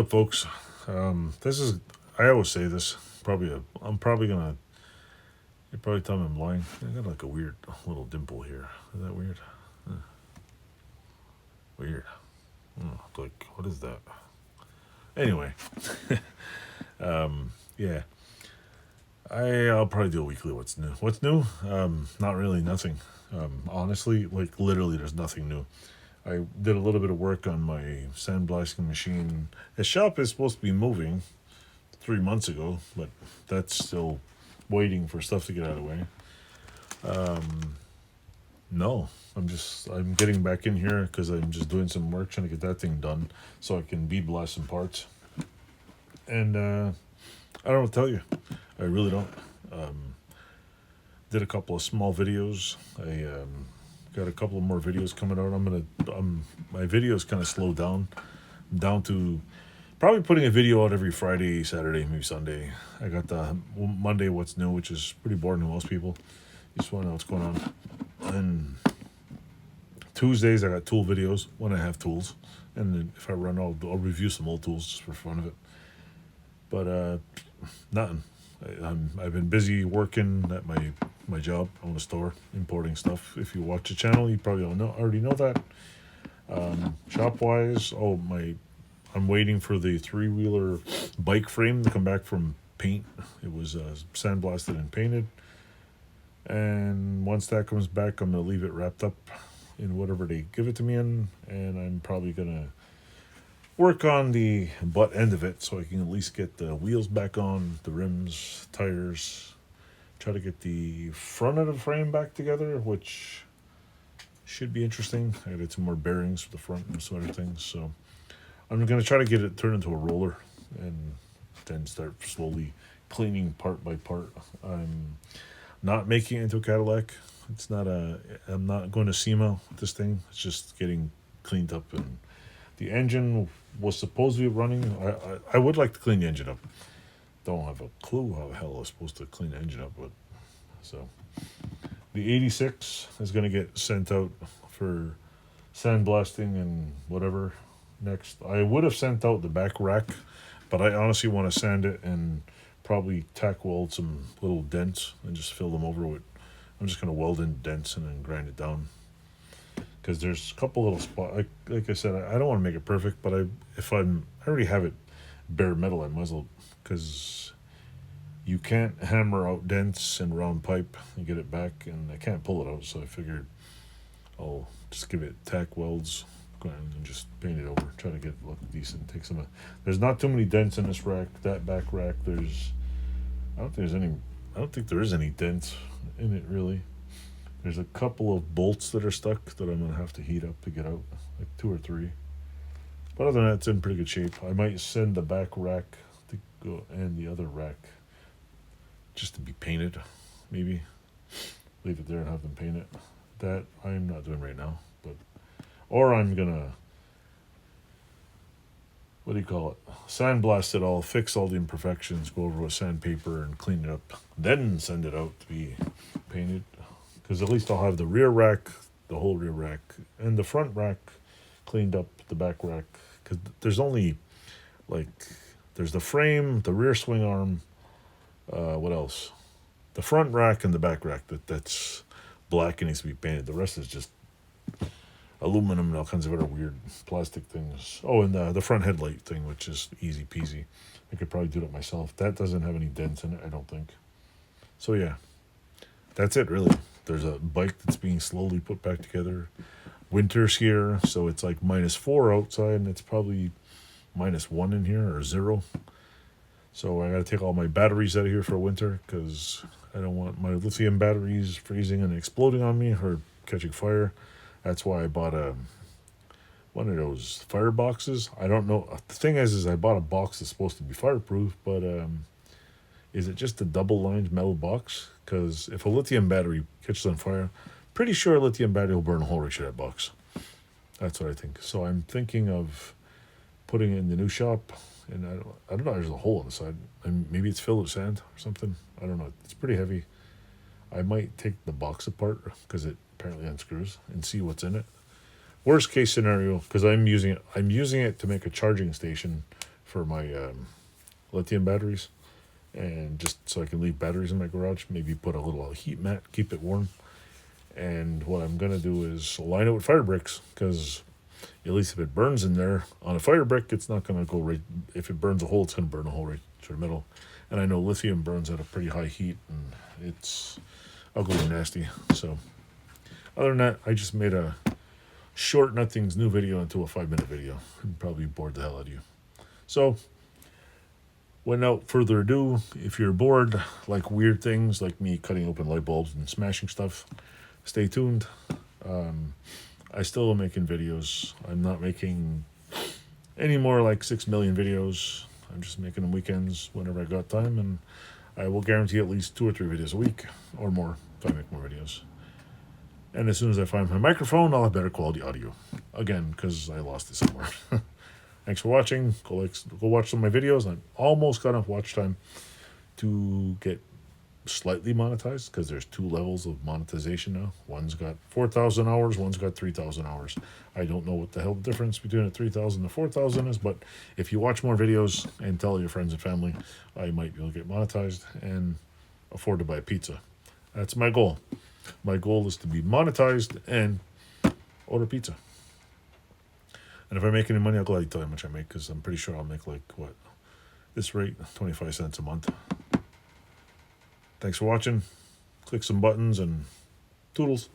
up, folks? This is, I always say this, I'm probably gonna, you probably tell me I'm lying. I got like a weird little dimple here. Is that weird? Weird. Like, what is that? Anyway, yeah. I'll probably do a weekly what's new. What's new? Not really, nothing. Honestly, like literally, there's nothing new. I did a little bit of work on my sandblasting machine. The shop is supposed to be moving 3 months ago, but that's still waiting for stuff to get out of the way. No, I'm getting back in here because I'm just doing some work trying to get that thing done so I can bead blast some parts. And I don't know what to tell you. I really don't. Did a couple of small videos. I got a couple of more videos coming out. My videos kind of slowed down to probably putting a video out every Friday, Saturday, maybe Sunday. I got the Monday what's new, which is pretty boring to most people. You just want to know what's going on. And Tuesdays I got tool videos when I have tools, and then if I run, I'll review some old tools just for fun of it. But nothing. I've been busy working at my job. I own a store importing stuff. If you watch the channel, you probably already know that. Shop wise, I'm waiting for the 3-wheeler bike frame to come back from paint. It was sandblasted and painted. And once that comes back, I'm going to leave it wrapped up in whatever they give it to me in. And I'm probably going to work on the butt end of it so I can at least get the wheels back on, the rims, tires. Try to get the front of the frame back together, which should be interesting. I got some more bearings for the front and some other things. So I'm going to try to get it turned into a roller and then start slowly cleaning part by part. I'm not making it into a Cadillac. I'm not going to SEMA with this thing. It's just getting cleaned up, and the engine was supposed to be running. I would like to clean the engine up. Don't have a clue how the hell I was supposed to clean the engine up, but so the 86 is going to get sent out for sandblasting and whatever next. I would have sent out the back rack, but I honestly want to sand it and probably tack weld some little dents and just fill them over with. I'm just going to weld in dents and then grind it down, because there's a couple little spots. Like I said, I don't want to make it perfect, but I already have it bare metal, I might as well, because you can't hammer out dents and round pipe and get it back, and I can't pull it out. So I figured I'll just give it tack welds and just paint it over, try to get it look decent. There's not too many dents in this rack. That back rack, I don't think there is any dents in it really. There's a couple of bolts that are stuck that I'm gonna have to heat up to get out, like 2 or 3. But other than that, it's in pretty good shape. I might send the back rack to go and the other rack just to be painted, maybe. Leave it there and have them paint it. That I'm not doing right now, or I'm gonna, what do you call it? Sandblast it all, fix all the imperfections, go over with sandpaper and clean it up, then send it out to be painted. Because at least I'll have the rear rack, the whole rear rack, and the front rack cleaned up, the back rack. Because there's only, there's the frame, the rear swing arm, what else? The front rack and the back rack, that's black and needs to be painted. The rest is just aluminum and all kinds of other weird plastic things. Oh, and the front headlight thing, which is easy peasy. I could probably do that myself. That doesn't have any dents in it, I don't think. So yeah, that's it really. There's a bike that's being slowly put back together. Winter's here, so it's like -4 outside, and it's probably -1 in here, or 0. So I gotta take all my batteries out of here for winter, because I don't want my lithium batteries freezing and exploding on me or catching fire. That's why I bought one of those fire boxes. I don't know. The thing is I bought a box that's supposed to be fireproof, but is it just a double-lined metal box? Because if a lithium battery catches on fire, pretty sure a lithium battery will burn a hole right through that box. That's what I think. So I'm thinking of putting it in the new shop, and I don't know. There's a hole on the side, and maybe it's filled with sand or something. I don't know. It's pretty heavy. I might take the box apart because it apparently unscrews and see what's in it. Worst case scenario, because I'm using it to make a charging station for my lithium batteries, and just so I can leave batteries in my garage. Maybe put a little heat mat, keep it warm. And what I'm gonna do is line it with fire bricks, because at least if it burns in there on a fire brick, it's not gonna go right. If it burns a hole, it's gonna burn a hole right through the middle. And I know lithium burns at a pretty high heat, and it's ugly and nasty. So other than that, I just made a short nothing's new video into a 5-minute video, and probably bored the hell out of you. So without further ado, if you're bored, like weird things like me cutting open light bulbs and smashing stuff, stay tuned. I still am making videos. I'm not making any more like 6 million videos. I'm just making them weekends whenever I got time, and I will guarantee at least 2 or 3 videos a week or more if I make more videos. And as soon as I find my microphone, I'll have better quality audio. Again, because I lost it somewhere. Thanks for watching. Go watch some of my videos. I'm almost got enough watch time to get slightly monetized, because there's 2 levels of monetization now. One's got 4,000 hours, one's got 3,000 hours. I don't know what the hell the difference between a 3,000 and a 4,000 is, but if you watch more videos and tell your friends and family, I might be able to get monetized and afford to buy a pizza. That's my goal. My goal is to be monetized and order pizza. And if I make any money, I'll gladly tell you how much I make, because I'm pretty sure I'll make like, what, this rate, 25 cents a month. Thanks for watching. Click some buttons and toodles.